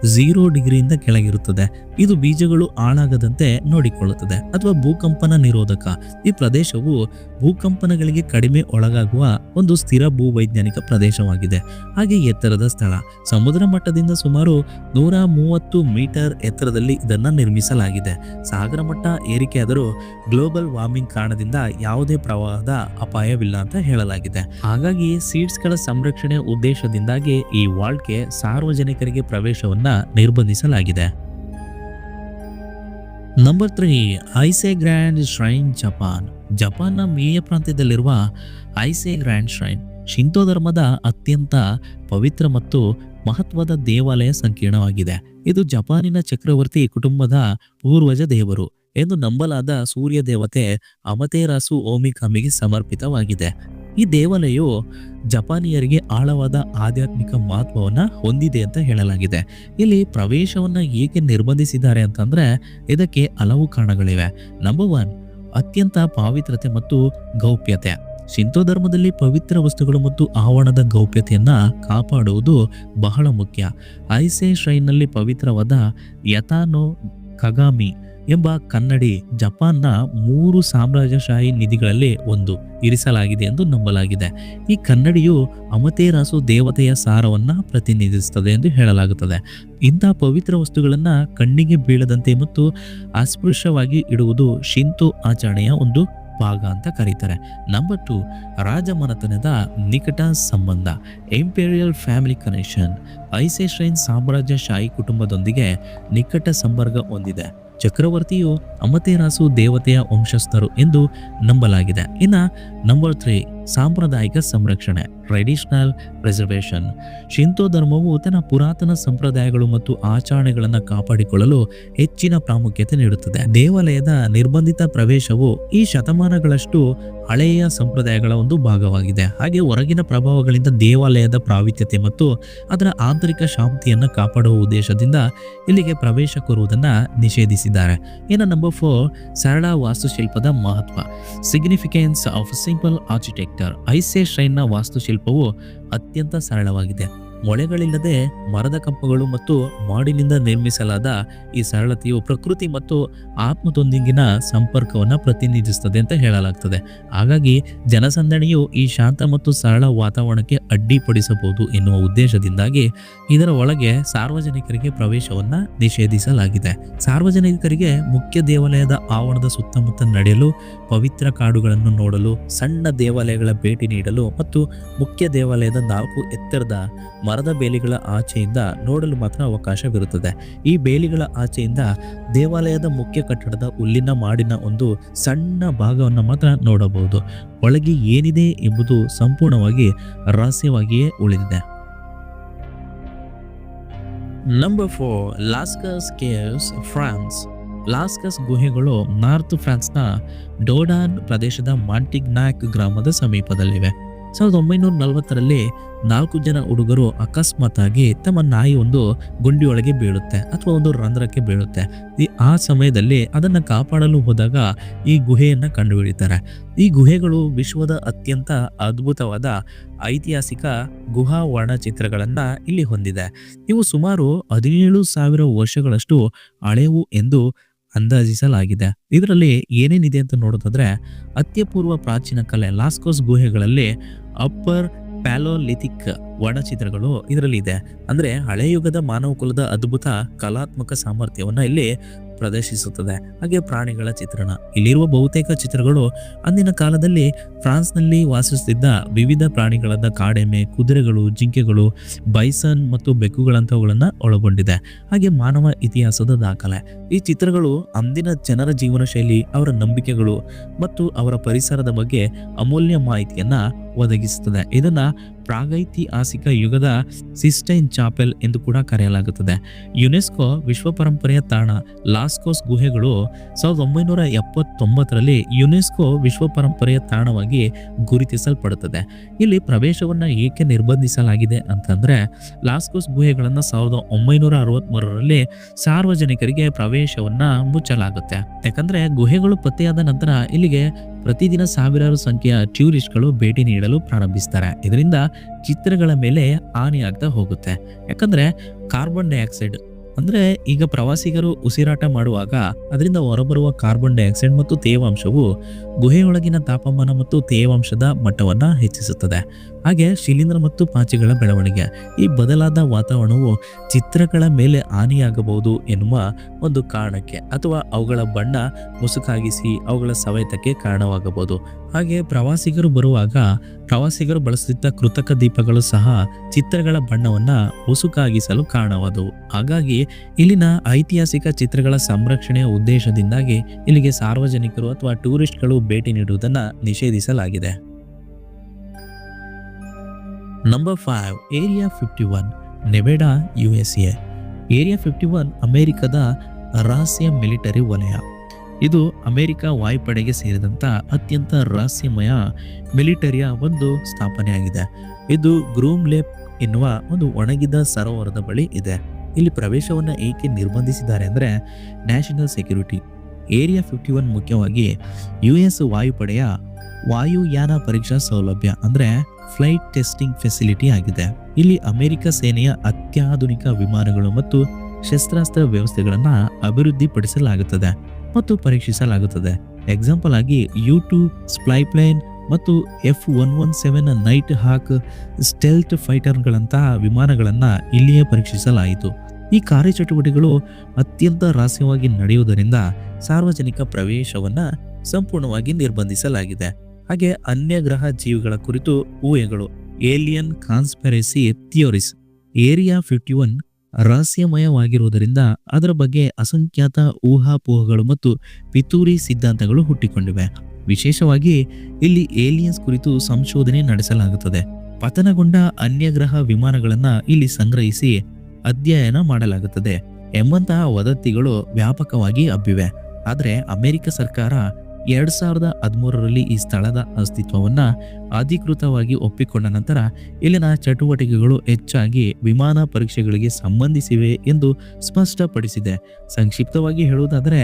0 ಡಿಗ್ರಿಯಿಂದ ಕೆಳಗಿರುತ್ತದೆ. ಇದು ಬೀಜಗಳು ಹಾಳಾಗದಂತೆ ನೋಡಿಕೊಳ್ಳುತ್ತದೆ. ಅಥವಾ ಭೂಕಂಪನ ನಿರೋಧಕ. ಈ ಪ್ರದೇಶವು ಭೂಕಂಪನಗಳಿಗೆ ಕಡಿಮೆ ಒಳಗಾಗುವ ಒಂದು ಸ್ಥಿರ ಭೂವೈಜ್ಞಾನಿಕ ಪ್ರದೇಶವಾಗಿದೆ. ಹಾಗೆ ಎತ್ತರದ ಸ್ಥಳ. ಸಮುದ್ರ ಮಟ್ಟದಿಂದ ಸುಮಾರು 130 ಮೀಟರ್ ಎತ್ತರದಲ್ಲಿ ಇದನ್ನ ನಿರ್ಮಿಸಲಾಗಿದೆ. ಸಾಗರ ಮಟ್ಟ ಏರಿಕೆಯಾದರೂ ಗ್ಲೋಬಲ್ ವಾರ್ಮಿಂಗ್ ಕಾರಣದಿಂದ ಯಾವುದೇ ಪ್ರವಾಹದ ಅಪಾಯವಿಲ್ಲ ಅಂತ ಹೇಳಲಾಗಿದೆ. ಹಾಗಾಗಿ ಸೀಡ್ಸ್ಗಳ ಸಂರಕ್ಷಣೆ ಉದ್ದೇಶದಿಂದಾಗಿ ಈ ವಾಲ್ಟ್ಗೆ ಸಾರ್ವಜನಿಕರಿಗೆ ಪ್ರವೇಶವನ್ನ ನಿರ್ಬಂಧಿಸಲಾಗಿದೆ. Number 3, Ise grand shrine Japan. ಜಪಾನ್ನ ಮೇಯ ಪ್ರಾಂತ್ಯದಲ್ಲಿರುವ ಐಸೆ ಗ್ರ್ಯಾಂಡ್ ಶ್ರೈನ್ ಶಿಂತೋ ಧರ್ಮದ ಅತ್ಯಂತ ಪವಿತ್ರ ಮತ್ತು ಮಹತ್ವದ ದೇವಾಲಯ ಸಂಕೀರ್ಣವಾಗಿದೆ. ಇದು ಜಪಾನಿನ ಚಕ್ರವರ್ತಿ ಕುಟುಂಬದ ಪೂರ್ವಜ ದೇವರು ಎಂದು ನಂಬಲಾದ ಸೂರ್ಯ ದೇವತೆ ಅಮತೆರಾಸು ಓಮಿಕಾಮಿಗೆ ಸಮರ್ಪಿತವಾಗಿದೆ. ಈ ದೇವಾಲಯವು ಜಪಾನಿಯರಿಗೆ ಆಳವಾದ ಆಧ್ಯಾತ್ಮಿಕ ಮಹತ್ವವನ್ನ ಹೊಂದಿದೆ ಅಂತ ಹೇಳಲಾಗಿದೆ. ಇಲ್ಲಿ ಪ್ರವೇಶವನ್ನ ಏಕೆ ನಿರ್ಬಂಧಿಸಿದ್ದಾರೆ ಅಂತಂದ್ರೆ ಇದಕ್ಕೆ ಹಲವು ಕಾರಣಗಳಿವೆ. ನಂಬರ್ 1, ಅತ್ಯಂತ ಪಾವಿತ್ರತೆ ಮತ್ತು ಗೌಪ್ಯತೆ. ಶಿಂತೋ ಧರ್ಮದಲ್ಲಿ ಪವಿತ್ರ ವಸ್ತುಗಳು ಮತ್ತು ಆವರಣದ ಗೌಪ್ಯತೆಯನ್ನ ಕಾಪಾಡುವುದು ಬಹಳ ಮುಖ್ಯ. ಐಸೆ ಶ್ರೈನ್ನಲ್ಲಿ ಪವಿತ್ರವಾದ ಯತಾನೋ ಕಗಾಮಿ ಎಂಬ ಕನ್ನಡಿ ಜಪಾನ್ನ 3 ಸಾಮ್ರಾಜ್ಯಶಾಹಿ ನಿಧಿಗಳಲ್ಲಿ ಒಂದು ಇರಿಸಲಾಗಿದೆ ಎಂದು ನಂಬಲಾಗಿದೆ. ಈ ಕನ್ನಡಿಯು ಅಮತೆರಾಸು ದೇವತೆಯ ಸಾರವನ್ನ ಪ್ರತಿನಿಧಿಸುತ್ತದೆ ಎಂದು ಹೇಳಲಾಗುತ್ತದೆ. ಇಂಥ ಪವಿತ್ರ ವಸ್ತುಗಳನ್ನ ಕಣ್ಣಿಗೆ ಬೀಳದಂತೆ ಮತ್ತು ಅಸ್ಪೃಶ್ಯವಾಗಿ ಇಡುವುದು ಶಿಂತೋ ಆಚರಣೆಯ ಒಂದು ಭಾಗ ಅಂತ ಕರೀತಾರೆ. ನಂಬರ್ 2, ರಾಜಮನೆತನದ ನಿಕಟ ಸಂಬಂಧ. Imperial family connection. Ise shrine ಸಾಮ್ರಾಜ್ಯಶಾಹಿ ಕುಟುಂಬದೊಂದಿಗೆ ನಿಕಟ ಸಂಪರ್ಕ ಹೊಂದಿದೆ. ಚಕ್ರವರ್ತಿಯು ಅಮತೆರಾಸು ದೇವತೆಯ ವಂಶಸ್ಥರು ಎಂದು ನಂಬಲಾಗಿದೆ. ಇನ್ನು ನಂಬರ್ 3, ಸಾಂಪ್ರದಾಯಿಕ ಸಂರಕ್ಷಣೆ. Traditional preservation. ಶಿಂತೋ ಧರ್ಮವು ತನ್ನ ಪುರಾತನ ಸಂಪ್ರದಾಯಗಳು ಮತ್ತು ಆಚರಣೆಗಳನ್ನು ಕಾಪಾಡಿಕೊಳ್ಳಲು ಹೆಚ್ಚಿನ ಪ್ರಾಮುಖ್ಯತೆ ನೀಡುತ್ತದೆ. ದೇವಾಲಯದ ನಿರ್ಬಂಧಿತ ಪ್ರವೇಶವು ಈ ಶತಮಾನಗಳಷ್ಟು ಹಳೆಯ ಸಂಪ್ರದಾಯಗಳ ಒಂದು ಭಾಗವಾಗಿದೆ. ಹಾಗೆ ಹೊರಗಿನ ಪ್ರಭಾವಗಳಿಂದ ದೇವಾಲಯದ ಪ್ರಾವಿತ್ಯತೆ ಮತ್ತು ಅದರ ಆಂತರಿಕ ಶಾಂತಿಯನ್ನು ಕಾಪಾಡುವ ಉದ್ದೇಶದಿಂದ ಇಲ್ಲಿಗೆ ಪ್ರವೇಶ ಕೋರುವುದನ್ನು ನಿಷೇಧಿಸಿದ್ದಾರೆ. ಇನ್ನು ನಂಬರ್ 4, ಸರಳ ವಾಸ್ತುಶಿಲ್ಪದ ಮಹತ್ವ. Significance of simple architecture. Ise ಶ್ರೈನ್ನ ವಾಸ್ತುಶಿಲ್ಪವು ಅತ್ಯಂತ ಸರಳವಾಗಿದೆ. ಮೊಳೆಗಳಿಲ್ಲದೆ ಮರದ ಕಂಪಗಳು ಮತ್ತು ಮಾಡಿನಿಂದ ನಿರ್ಮಿಸಲಾದ ಈ ಸರಳತೆಯು ಪ್ರಕೃತಿ ಮತ್ತು ಆತ್ಮದೊಂದಿಗಿನ ಸಂಪರ್ಕವನ್ನು ಪ್ರತಿನಿಧಿಸುತ್ತದೆ ಅಂತ ಹೇಳಲಾಗ್ತದೆ. ಹಾಗಾಗಿ ಜನಸಂದಣಿಯು ಈ ಶಾಂತ ಮತ್ತು ಸರಳ ವಾತಾವರಣಕ್ಕೆ ಅಡ್ಡಿಪಡಿಸಬಹುದು ಎನ್ನುವ ಉದ್ದೇಶದಿಂದಾಗಿ ಇದರ ಒಳಗೆ ಸಾರ್ವಜನಿಕರಿಗೆ ಪ್ರವೇಶವನ್ನ ನಿಷೇಧಿಸಲಾಗಿದೆ. ಸಾರ್ವಜನಿಕರಿಗೆ ಮುಖ್ಯ ದೇವಾಲಯದ ಆವರಣದ ಸುತ್ತಮುತ್ತ ನಡೆಯಲು, ಪವಿತ್ರ ಕಾಡುಗಳನ್ನು ನೋಡಲು, ಸಣ್ಣ ದೇವಾಲಯಗಳ ಭೇಟಿ ನೀಡಲು ಮತ್ತು ಮುಖ್ಯ ದೇವಾಲಯದ 4 ಎತ್ತರದ ಮರದ ಬೇಲಿಗಳ ಆಚೆಯಿಂದ ನೋಡಲು ಮಾತ್ರ ಅವಕಾಶವಿರುತ್ತದೆ. ಈ ಬೇಲಿಗಳ ಆಚೆಯಿಂದ ದೇವಾಲಯದ ಮುಖ್ಯ ಕಟ್ಟಡದ ಹುಲ್ಲಿನ ಮಾಡಿನ ಒಂದು ಸಣ್ಣ ಭಾಗವನ್ನು ಮಾತ್ರ ನೋಡಬಹುದು. ಒಳಗೆ ಏನಿದೆ ಎಂಬುದು ಸಂಪೂರ್ಣವಾಗಿ ರಹಸ್ಯವಾಗಿಯೇ ಉಳಿದಿದೆ. Number 4, Lascaux caves, France. Lascaux ಗುಹೆಗಳು ನಾರ್ತ್ ಫ್ರಾನ್ಸ್ನ ಡೋಡಾನ್ ಪ್ರದೇಶದ ಮಾಂಟಿಗ್ನಾಕ್ ಗ್ರಾಮದ ಸಮೀಪದಲ್ಲಿವೆ. 1940ರಲ್ಲಿ 4 ಜನ ಹುಡುಗರು ಅಕಸ್ಮಾತ್ ಆಗಿ ತಮ್ಮ ನಾಯಿ ಒಂದು ಗುಂಡಿಯೊಳಗೆ ಬೀಳುತ್ತೆ ಅಥವಾ ಒಂದು ರಂಧ್ರಕ್ಕೆ ಬೀಳುತ್ತೆ. ಆ ಸಮಯದಲ್ಲಿ ಅದನ್ನ ಕಾಪಾಡಲು ಹೋದಾಗ ಈ ಗುಹೆಯನ್ನ ಕಂಡುಹಿಡಿತಾರೆ. ಈ ಗುಹೆಗಳು ವಿಶ್ವದ ಅತ್ಯಂತ ಅದ್ಭುತವಾದ ಐತಿಹಾಸಿಕ ಗುಹಾ ವರ್ಣಚಿತ್ರಗಳನ್ನ ಇಲ್ಲಿ ಹೊಂದಿದೆ. ಇವು ಸುಮಾರು 17,000 ವರ್ಷಗಳಷ್ಟು ಹಳೆವು ಎಂದು ಅಂದಾಜಿಸಲಾಗಿದೆ. ಇದರಲ್ಲಿ ಏನೇನಿದೆ ಅಂತ ನೋಡೋದಾದ್ರೆ, ಅತ್ಯಪೂರ್ವ ಪ್ರಾಚೀನ ಕಲೆ ಲಾಸ್ಕೋಸ್ ಗುಹೆಗಳಲ್ಲಿ ಅಪ್ಪರ್ ಪ್ಯಾಲೋಲಿಥಿಕ್ ವರ್ಣಚಿತ್ರಗಳು ಇದರಲ್ಲಿ ಇದೆ. ಅಂದ್ರೆ ಹಳೆ ಯುಗದ ಮಾನವ ಕುಲದ ಅದ್ಭುತ ಕಲಾತ್ಮಕ ಸಾಮರ್ಥ್ಯವನ್ನ ಇಲ್ಲಿ ಪ್ರದರ್ಶಿಸುತ್ತದೆ. ಹಾಗೆ ಪ್ರಾಣಿಗಳ ಚಿತ್ರಣ, ಇಲ್ಲಿರುವ ಬಹುತೇಕ ಚಿತ್ರಗಳು ಅಂದಿನ ಕಾಲದಲ್ಲಿ ಫ್ರಾನ್ಸ್ನಲ್ಲಿ ವಾಸಿಸುತ್ತಿದ್ದ ವಿವಿಧ ಪ್ರಾಣಿಗಳಾದ ಕಾಡೆಮ್ಮೆ, ಕುದುರೆಗಳು, ಜಿಂಕೆಗಳು, ಬೈಸನ್ ಮತ್ತು ಬೆಕ್ಕುಗಳಂತವುಗಳನ್ನ ಒಳಗೊಂಡಿದೆ. ಹಾಗೆ ಮಾನವ ಇತಿಹಾಸದ ದಾಖಲೆ, ಈ ಚಿತ್ರಗಳು ಅಂದಿನ ಜನರ ಜೀವನ ಶೈಲಿ, ಅವರ ನಂಬಿಕೆಗಳು ಮತ್ತು ಅವರ ಪರಿಸರದ ಬಗ್ಗೆ ಅಮೂಲ್ಯ ಮಾಹಿತಿಯನ್ನ ಒದಗಿಸುತ್ತದೆ. ಇದನ್ನ ಪ್ರಾಗೈತಿಹಾಸಿಕ ಯುಗದ ಸಿಸ್ಟೈನ್ ಚಾಪೆಲ್ ಎಂದು ಕೂಡ ಕರೆಯಲಾಗುತ್ತದೆ. ಯುನೆಸ್ಕೋ ವಿಶ್ವ ಪರಂಪರೆಯ ತಾಣ ಲಾಸ್ಕೋಸ್ ಗುಹೆಗಳು 1979ರಲ್ಲಿ ಯುನೆಸ್ಕೋ ವಿಶ್ವ ಪರಂಪರೆಯ ತಾಣವಾಗಿ ಗುರುತಿಸಲ್ಪಡುತ್ತದೆ. ಇಲ್ಲಿ ಪ್ರವೇಶವನ್ನ ಏಕೆ ನಿರ್ಬಂಧಿಸಲಾಗಿದೆ ಅಂತಂದ್ರೆ, ಲಾಸ್ಕೋಸ್ ಗುಹೆಗಳನ್ನ 1963ರಲ್ಲಿ ಸಾರ್ವಜನಿಕರಿಗೆ ಪ್ರವೇಶವನ್ನ ಮುಚ್ಚಲಾಗುತ್ತೆ. ಯಾಕಂದ್ರೆ ಗುಹೆಗಳು ಪತ್ತೆಯಾದ ನಂತರ ಇಲ್ಲಿಗೆ ಪ್ರತಿದಿನ ಸಾವಿರಾರು ಸಂಖ್ಯೆಯ ಟೂರಿಸ್ಟ್ಗಳು ಭೇಟಿ ನೀಡಲು ಪ್ರಾರಂಭಿಸ್ತಾರೆ. ಇದರಿಂದ ಚಿತ್ರಗಳ ಮೇಲೆ ಹಾನಿಯಾಗ್ತಾ ಹೋಗುತ್ತೆ. ಯಾಕಂದ್ರೆ ಕಾರ್ಬನ್ ಡೈಆಕ್ಸೈಡ್ ಅಂದ್ರೆ ಈಗ ಪ್ರವಾಸಿಗರು ಉಸಿರಾಟ ಮಾಡುವಾಗ ಅದರಿಂದ ಹೊರಬರುವ ಕಾರ್ಬನ್ ಡೈಆಕ್ಸೈಡ್ ಮತ್ತು ತೇವಾಂಶವು ಗುಹೆಯೊಳಗಿನ ತಾಪಮಾನ ಮತ್ತು ತೇವಾಂಶದ ಮಟ್ಟವನ್ನ ಹೆಚ್ಚಿಸುತ್ತದೆ. ಹಾಗೆ ಶಿಲೀಂಧ್ರ ಮತ್ತು ಪಾಚಿಗಳ ಬೆಳವಣಿಗೆ, ಈ ಬದಲಾದ ವಾತಾವರಣವು ಚಿತ್ರಗಳ ಮೇಲೆ ಹಾನಿಯಾಗಬಹುದು ಎನ್ನುವ ಒಂದು ಕಾರಣಕ್ಕೆ ಅಥವಾ ಅವುಗಳ ಬಣ್ಣ ಮುಸುಕಾಗಿಸಿ ಅವುಗಳ ಸವೆತಕ್ಕೆ ಕಾರಣವಾಗಬಹುದು. ಹಾಗೆ ಪ್ರವಾಸಿಗರು ಬರುವಾಗ ಪ್ರವಾಸಿಗರು ಬಳಸುತ್ತಿದ್ದ ಕೃತಕ ದೀಪಗಳು ಸಹ ಚಿತ್ರಗಳ ಬಣ್ಣವನ್ನ ಮುಸುಕಾಗಿಸಲು ಕಾರಣವಾದವು. ಹಾಗಾಗಿ ಇಲ್ಲಿನ ಐತಿಹಾಸಿಕ ಚಿತ್ರಗಳ ಸಂರಕ್ಷಣೆಯ ಉದ್ದೇಶದಿಂದಾಗಿ ಇಲ್ಲಿಗೆ ಸಾರ್ವಜನಿಕರು ಅಥವಾ ಟೂರಿಸ್ಟ್ಗಳು ಭೇಟಿ ನೀಡುವುದನ್ನು ನಿಷೇಧಿಸಲಾಗಿದೆ. Number 5, area 51, Nevada, USA. Area 51 ಅಮೆರಿಕದ ರಹಸ್ಯ ಮಿಲಿಟರಿ ವಲಯ. ಇದು ಅಮೆರಿಕ ವಾಯುಪಡೆಗೆ ಸೇರಿದಂತ ಅತ್ಯಂತ ರಹಸ್ಯಮಯ ಮಿಲಿಟರಿಯ ಒಂದು ಸ್ಥಾಪನೆಯಾಗಿದೆ. ಇದು ಗ್ರೂಮ್ ಲೇಕ್ ಎನ್ನುವ ಒಂದು ಒಣಗಿದ ಸರೋವರದ ಬಳಿ ಇದೆ. ಇಲ್ಲಿ ಪ್ರವೇಶವನ್ನು ಏಕೆ ನಿರ್ಬಂಧಿಸಿದ್ದಾರೆ ಅಂದರೆ, ನ್ಯಾಷನಲ್ ಸೆಕ್ಯೂರಿಟಿ. ಏರಿಯಾ 51 ಮುಖ್ಯವಾಗಿ US ವಾಯುಪಡೆಯ ವಾಯುಯಾನ ಪರೀಕ್ಷಾ ಸೌಲಭ್ಯ ಅಂದರೆ ಫ್ಲೈಟ್ ಟೆಸ್ಟಿಂಗ್ ಫೆಸಿಲಿಟಿ ಆಗಿದೆ. ಇಲ್ಲಿ ಅಮೆರಿಕ ಸೇನೆಯ ಅತ್ಯಾಧುನಿಕ ವಿಮಾನಗಳು ಮತ್ತು ಶಸ್ತ್ರಾಸ್ತ್ರ ವ್ಯವಸ್ಥೆಗಳನ್ನು ಅಭಿವೃದ್ಧಿಪಡಿಸಲಾಗುತ್ತದೆ ಮತ್ತು ಪರೀಕ್ಷಿಸಲಾಗುತ್ತದೆ. ಎಕ್ಸಾಂಪಲ್ ಆಗಿ U-2 ಸ್ಪೈಪ್ಲೈನ್ ಮತ್ತು F-117 ನೈಟ್ ಹಾಕ್ ಸ್ಟೆಲ್ತ್ ಫೈಟರ್ಗಳಂತಹ ವಿಮಾನಗಳನ್ನು ಇಲ್ಲಿಯೇ ಪರೀಕ್ಷಿಸಲಾಯಿತು. ಈ ಕಾರ್ಯಚಟುವಟಿಕೆಗಳು ಅತ್ಯಂತ ರಹಸ್ಯವಾಗಿ ನಡೆಯುವುದರಿಂದ ಸಾರ್ವಜನಿಕ ಪ್ರವೇಶವನ್ನು ಸಂಪೂರ್ಣವಾಗಿ ನಿರ್ಬಂಧಿಸಲಾಗಿದೆ. ಹಾಗೆ ಅನ್ಯ ಗ್ರಹ ಜೀವಿಗಳ ಕುರಿತು ಊಹೆಗಳು, ಏಲಿಯನ್ ಕಾನ್ಸ್ಪಿರಸಿ ಥಿಯೋರೀಸ್. ಏರಿಯಾ 51 ರಹಸ್ಯಮಯವಾಗಿರುವುದರಿಂದ ಅದರ ಬಗ್ಗೆ ಅಸಂಖ್ಯಾತ ಊಹಾಪೋಹಗಳು ಮತ್ತು ಪಿತೂರಿ ಸಿದ್ಧಾಂತಗಳು ಹುಟ್ಟಿಕೊಂಡಿವೆ. ವಿಶೇಷವಾಗಿ ಇಲ್ಲಿ ಏಲಿಯನ್ಸ್ ಕುರಿತು ಸಂಶೋಧನೆ ನಡೆಸಲಾಗುತ್ತದೆ. ಪತನಗೊಂಡ ಅನ್ಯಗ್ರಹ ವಿಮಾನಗಳನ್ನು ಇಲ್ಲಿ ಸಂಗ್ರಹಿಸಿ ಅಧ್ಯಯನ ಮಾಡಲಾಗುತ್ತದೆ ಎಂಬಂತಹ ವದಂತಿಗಳು ವ್ಯಾಪಕವಾಗಿ ಹಬ್ಬಿವೆ. ಆದರೆ ಅಮೆರಿಕ ಸರ್ಕಾರ 2013ರಲ್ಲಿ ಈ ಸ್ಥಳದ ಅಸ್ತಿತ್ವವನ್ನು ಅಧಿಕೃತವಾಗಿ ಒಪ್ಪಿಕೊಂಡ ನಂತರ ಇಲ್ಲಿನ ಚಟುವಟಿಕೆಗಳು ಹೆಚ್ಚಾಗಿ ವಿಮಾನ ಪರೀಕ್ಷೆಗಳಿಗೆ ಸಂಬಂಧಿಸಿವೆ ಎಂದು ಸ್ಪಷ್ಟಪಡಿಸಿದೆ. ಸಂಕ್ಷಿಪ್ತವಾಗಿ ಹೇಳುವುದಾದರೆ,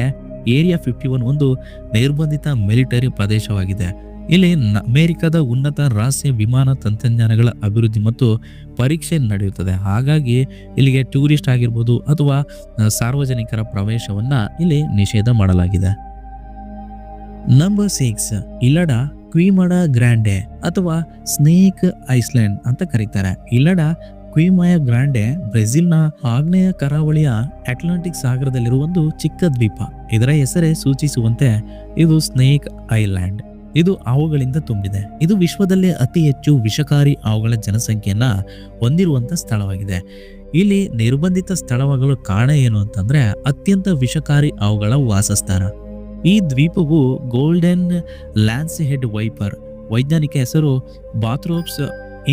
ಏರಿಯಾ 51 ಒಂದು ನಿರ್ಬಂಧಿತ ಮಿಲಿಟರಿ ಪ್ರದೇಶವಾಗಿದೆ. ಇಲ್ಲಿ ಅಮೆರಿಕದ ಉನ್ನತ ರಹಸ್ಯ ವಿಮಾನ ತಂತ್ರಜ್ಞಾನಗಳ ಅಭಿವೃದ್ಧಿ ಮತ್ತು ಪರೀಕ್ಷೆ ನಡೆಯುತ್ತದೆ. ಹಾಗಾಗಿ ಇಲ್ಲಿಗೆ ಟೂರಿಸ್ಟ್ ಆಗಿರ್ಬೋದು ಅಥವಾ ಸಾರ್ವಜನಿಕರ ಪ್ರವೇಶವನ್ನ ಇಲ್ಲಿ ನಿಷೇಧ ಮಾಡಲಾಗಿದೆ. ನಂಬರ್ 6, ಇಲ್ಲಡಾ ಕ್ವಿಮಡಾ ಗ್ರ್ಯಾಂಡೆ ಅಥವಾ ಸ್ನೇಕ್ ಐಸ್ಲ್ಯಾಂಡ್ ಅಂತ ಕರೀತಾರೆ. ಇಲ್ಲಡಾ ಕ್ವಿಮಯಾ ಗ್ರಾಂಡೆ ಬ್ರೆಜಿಲ್ನ ಆಗ್ನೇಯ ಕರಾವಳಿಯ ಅಟ್ಲಾಂಟಿಕ್ ಸಾಗರದಲ್ಲಿರುವ ಒಂದು ಚಿಕ್ಕ ದ್ವೀಪ. ಇದರ ಹೆಸರೇ ಸೂಚಿಸುವಂತೆ ಇದು ಸ್ನೇಕ್ ಐಲ್ಯಾಂಡ್. ಇದು ಹಾವುಗಳಿಂದ ತುಂಬಿದೆ. ಇದು ವಿಶ್ವದಲ್ಲೇ ಅತಿ ಹೆಚ್ಚು ವಿಷಕಾರಿ ಹಾವುಗಳ ಜನಸಂಖ್ಯೆಯನ್ನ ಹೊಂದಿರುವಂತ ಸ್ಥಳವಾಗಿದೆ. ಇಲ್ಲಿ ನಿರ್ಬಂಧಿತ ಸ್ಥಳವಾಗಲು ಕಾರಣ ಏನು ಅಂತಂದ್ರೆ, ಅತ್ಯಂತ ವಿಷಕಾರಿ ಹಾವುಗಳ ವಾಸಸ್ಥಾನ. ಈ ದ್ವೀಪವು ಗೋಲ್ಡನ್ ಲ್ಯಾನ್ಸ್ ಹೆಡ್ ವೈಪರ್, ವೈಜ್ಞಾನಿಕ ಹೆಸರು ಬಾಥ್ರೋಪ್ಸ್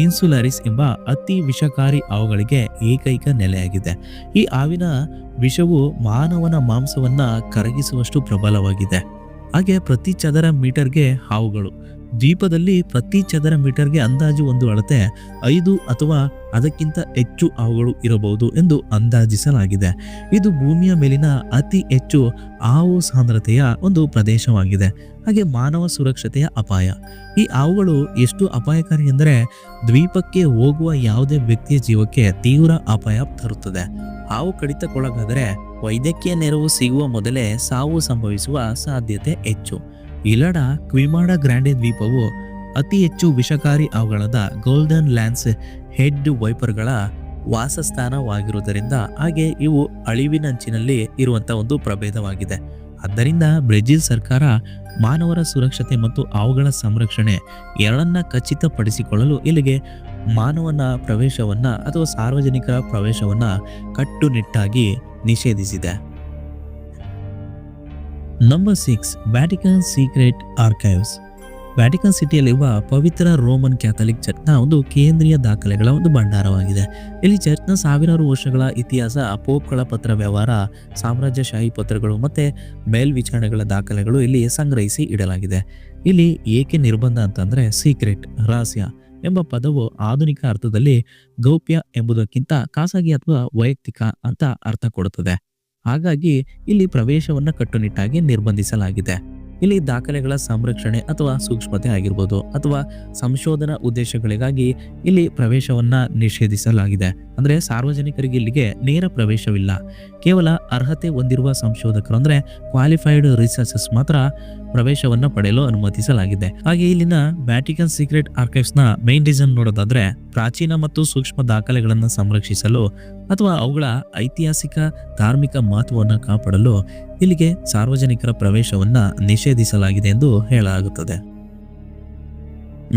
ಇನ್ಸುಲಾರಿಸ್ ಎಂಬ ಅತಿ ವಿಷಕಾರಿ ಹಾವುಗಳಿಗೆ ಏಕೈಕ ನೆಲೆಯಾಗಿದೆ. ಈ ಹಾವಿನ ವಿಷವು ಮಾನವನ ಮಾಂಸವನ್ನ ಕರಗಿಸುವಷ್ಟು ಪ್ರಬಲವಾಗಿದೆ. ಹಾಗೆ ಪ್ರತಿ ಚದರ ಮೀಟರ್ಗೆ ಹಾವುಗಳು ದ್ವೀಪದಲ್ಲಿ ಪ್ರತಿ ಚದರ ಮೀಟರ್ಗೆ ಅಂದಾಜು ಒಂದು ಅಳತೆ 5 ಅಥವಾ ಅದಕ್ಕಿಂತ ಹೆಚ್ಚು ಹಾವುಗಳು ಇರಬಹುದು ಎಂದು ಅಂದಾಜಿಸಲಾಗಿದೆ. ಇದು ಭೂಮಿಯ ಮೇಲಿನ ಅತಿ ಹೆಚ್ಚು ಹಾವು ಸಾಂದ್ರತೆಯ ಒಂದು ಪ್ರದೇಶವಾಗಿದೆ. ಹಾಗೆ ಮಾನವ ಸುರಕ್ಷತೆಯ ಅಪಾಯ. ಈ ಹಾವುಗಳು ಎಷ್ಟು ಅಪಾಯಕಾರಿ ಎಂದರೆ ದ್ವೀಪಕ್ಕೆ ಹೋಗುವ ಯಾವುದೇ ವ್ಯಕ್ತಿಯ ಜೀವಕ್ಕೆ ತೀವ್ರ ಅಪಾಯ ತರುತ್ತದೆ. ಹಾವು ಕಡಿತಕ್ಕೊಳಗಾದರೆ ವೈದ್ಯಕೀಯ ನೆರವು ಸಿಗುವ ಮೊದಲೇ ಸಾವು ಸಂಭವಿಸುವ ಸಾಧ್ಯತೆ ಹೆಚ್ಚು. ಇಲಡ ಕ್ವಿಮಾಡ ಗ್ರ್ಯಾಂಡೆ ದ್ವೀಪವು ಅತಿ ಹೆಚ್ಚು ವಿಷಕಾರಿ ಹಾವುಗಳಾದ ಗೋಲ್ಡನ್ ಲ್ಯಾನ್ಸ್ ಹೆಡ್ ವೈಪರ್ಗಳ ವಾಸಸ್ಥಾನವಾಗಿರುವುದರಿಂದ ಹಾಗೆ ಇವು ಅಳಿವಿನಂಚಿನಲ್ಲಿ ಇರುವಂತಹ ಒಂದು ಪ್ರಭೇದವಾಗಿದೆ. ಆದ್ದರಿಂದ ಬ್ರೆಜಿಲ್ ಸರ್ಕಾರ ಮಾನವರ ಸುರಕ್ಷತೆ ಮತ್ತು ಅವುಗಳ ಸಂರಕ್ಷಣೆ ಎರಡನ್ನ ಖಚಿತಪಡಿಸಿಕೊಳ್ಳಲು ಇಲ್ಲಿಗೆ ಮಾನವನ ಪ್ರವೇಶವನ್ನ ಅಥವಾ ಸಾರ್ವಜನಿಕರ ಪ್ರವೇಶವನ್ನ ಕಟ್ಟುನಿಟ್ಟಾಗಿ ನಿಷೇಧಿಸಿದೆ. Number 6, Vatican secret archives. Vatican ಸಿಟಿಯಲ್ಲಿರುವ ಪವಿತ್ರ ರೋಮನ್ ಕ್ಯಾಥಲಿಕ್ ಚರ್ಚ್ನ ಒಂದು ಕೇಂದ್ರೀಯ ದಾಖಲೆಗಳ ಒಂದು ಭಂಡಾರವಾಗಿದೆ. ಇಲ್ಲಿ ಚರ್ಚ್ನ ಸಾವಿರಾರು ವರ್ಷಗಳ ಇತಿಹಾಸ, ಪೋಪ್ಗಳ ಪತ್ರ ವ್ಯವಹಾರ, ಸಾಮ್ರಾಜ್ಯಶಾಹಿ ಪತ್ರಗಳು ಮತ್ತೆ ಮೇಲ್ವಿಚಾರಣೆಗಳ ದಾಖಲೆಗಳು ಇಲ್ಲಿ ಸಂಗ್ರಹಿಸಿ ಇಡಲಾಗಿದೆ. ಇಲ್ಲಿ ಏಕೆ ನಿರ್ಬಂಧ ಅಂತಂದ್ರೆ ಸೀಕ್ರೆಟ್, ರಹಸ್ಯ ಎಂಬ ಪದವು ಆಧುನಿಕ ಅರ್ಥದಲ್ಲಿ ಗೌಪ್ಯ ಎಂಬುದಕ್ಕಿಂತ ಖಾಸಗಿ ಅಥವಾ ವೈಯಕ್ತಿಕ ಅಂತ ಅರ್ಥ ಕೊಡುತ್ತದೆ. ಹಾಗಾಗಿ ಇಲ್ಲಿ ಪ್ರವೇಶವನ್ನ ಕಟ್ಟುನಿಟ್ಟಾಗಿ ನಿರ್ಬಂಧಿಸಲಾಗಿದೆ. ಇಲ್ಲಿ ದಾಖಲೆಗಳ ಸಂರಕ್ಷಣೆ ಅಥವಾ ಸೂಕ್ಷ್ಮತೆ ಆಗಿರ್ಬೋದು ಅಥವಾ ಸಂಶೋಧನಾ ಉದ್ದೇಶಗಳಿಗಾಗಿ ಇಲ್ಲಿ ಪ್ರವೇಶವನ್ನ ನಿಷೇಧಿಸಲಾಗಿದೆ. ಅಂದ್ರೆ ಸಾರ್ವಜನಿಕರಿಗೆ ಇಲ್ಲಿಗೆ ನೇರ ಪ್ರವೇಶವಿಲ್ಲ. ಕೇವಲ ಅರ್ಹತೆ ಹೊಂದಿರುವ ಸಂಶೋಧಕರು ಅಂದ್ರೆ ಕ್ವಾಲಿಫೈಡ್ ರಿಸರ್ಚರ್ಸ್ ಮಾತ್ರ ಪ್ರವೇಶವನ್ನ ಪಡೆಯಲು ಅನುಮತಿಸಲಾಗಿದೆ. ಹಾಗೆ ಇಲ್ಲಿನ ವ್ಯಾಟಿಕನ್ ಸೀಕ್ರೆಟ್ ಆರ್ಕೈವ್ಸ್ ನ ಮೈನ್ ರೀಸನ್ ನೋಡೋದಾದ್ರೆ ಪ್ರಾಚೀನ ಮತ್ತು ಸೂಕ್ಷ್ಮ ದಾಖಲೆಗಳನ್ನು ಸಂರಕ್ಷಿಸಲು ಅಥವಾ ಅವುಗಳ ಐತಿಹಾಸಿಕ ಧಾರ್ಮಿಕ ಮಹತ್ವವನ್ನು ಕಾಪಾಡಲು ಇಲ್ಲಿಗೆ ಸಾರ್ವಜನಿಕರ ಪ್ರವೇಶವನ್ನ ನಿಷೇಧಿಸಲಾಗಿದೆ ಎಂದು ಹೇಳಲಾಗುತ್ತದೆ.